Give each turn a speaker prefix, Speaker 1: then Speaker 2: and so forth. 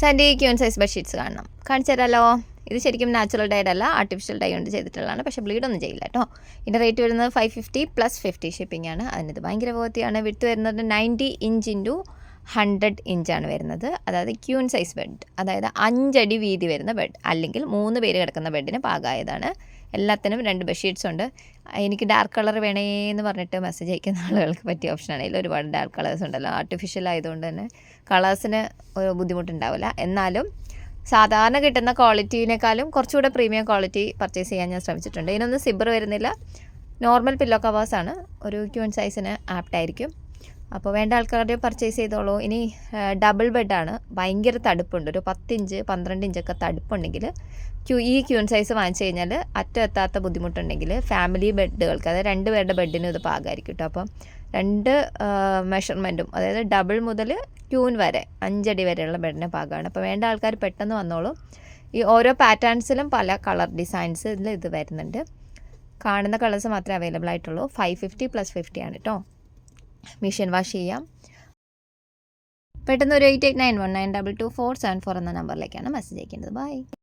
Speaker 1: Sandy queen size bedsheets കാണിച്ചു തരാമല്ലോ. ഇത് ശരിക്കും നാച്ചുറൽ ഡൈഡ് അല്ല, ആർട്ടിഫിഷ്യൽ ഡൈ കൊണ്ട് ചെയ്തിട്ടുള്ളതാണ്. പക്ഷേ ബ്ലീഡൊന്നും ചെയ്യില്ല കേട്ടോ. ഇതിൻ്റെ റേറ്റ് വരുന്നത് 550 + 50 ഷിപ്പിംഗ് ആണ്. അതിനത് ഭയങ്കര വൃത്തിയാണ്. വിട്ട് വരുന്നത് 90 ഇഞ്ച് × 100 ഇഞ്ചാണ് വരുന്നത്. അതായത് ക്യൂൻ സൈസ് ബെഡ്, അതായത് 5 അടി വീതി വരുന്ന ബെഡ്, അല്ലെങ്കിൽ 3 പേര് കിടക്കുന്ന ബെഡിന് പാകമായതാണ്. എല്ലാത്തിനും 2 ബെഡ്ഷീറ്റ്സ് ഉണ്ട്. എനിക്ക് ഡാർക്ക് കളർ വേണേന്ന് പറഞ്ഞിട്ട് മെസ്സേജ് അയക്കുന്ന ആളുകൾക്ക് പറ്റിയ ഓപ്ഷനാണ്. ഇതിൽ ഒരുപാട് ഡാർക്ക് കളേഴ്സ് ഉണ്ടല്ലോ. ആർട്ടിഫിഷ്യൽ ആയതുകൊണ്ട് തന്നെ കളേഴ്സിന് ഒരു ബുദ്ധിമുട്ടുണ്ടാവില്ല. എന്നാലും സാധാരണ കിട്ടുന്ന ക്വാളിറ്റീനേക്കാളും കുറച്ചുകൂടെ പ്രീമിയം ക്വാളിറ്റി പർച്ചേസ് ചെയ്യാൻ ഞാൻ ശ്രമിച്ചിട്ടുണ്ട്. ഇതിനൊന്നും സിബർ വരുന്നില്ല, നോർമൽ പില്ലോ കവേഴ്സാണ്. ഒരു ക്യൂൻ സൈസിന് ആപ്റ്റായിരിക്കും. അപ്പോൾ വേണ്ട ആൾക്കാരുടെ പർച്ചേസ് ചെയ്തോളൂ. ഇനി ഡബിൾ ബെഡാണ്, ഭയങ്കര തടുപ്പുണ്ട്. ഒരു 10 ഇഞ്ച് 12 ഇഞ്ചൊക്കെ തടുപ്പുണ്ടെങ്കിൽ ഈ ക്യൂൻ സൈസ് വാങ്ങിച്ചു കഴിഞ്ഞാൽ എത്താത്ത ബുദ്ധിമുട്ടുണ്ടെങ്കിൽ ഫാമിലി ബെഡുകൾക്ക്, അതായത് 2 പേരുടെ ബെഡിനും ഇത് പാകമായിരിക്കും കേട്ടോ. അപ്പം 2 മെഷർമെൻറ്റും, അതായത് ഡബിൾ മുതൽ ക്യൂൻ വരെ 5 അടി വരെയുള്ള ബെഡിന് പാകമാണ്. അപ്പോൾ വേണ്ട ആൾക്കാർ പെട്ടെന്ന് വന്നോളൂ. ഈ ഓരോ പാറ്റേൺസിലും പല കളർ ഡിസൈൻസിൽ ഇത് വരുന്നുണ്ട്. കാണുന്ന കളേഴ്സ് മാത്രമേ അവൈലബിൾ ആയിട്ടുള്ളൂ. 550 + 50 ആണ് കേട്ടോ. മെഷീൻ വാഷ് ചെയ്യാം. പെട്ടെന്ന് ഒരു 8891922474 എന്ന നമ്പറിലേക്കാണ് മെസ്സേജ് അയക്കേണ്ടത്. ബൈ.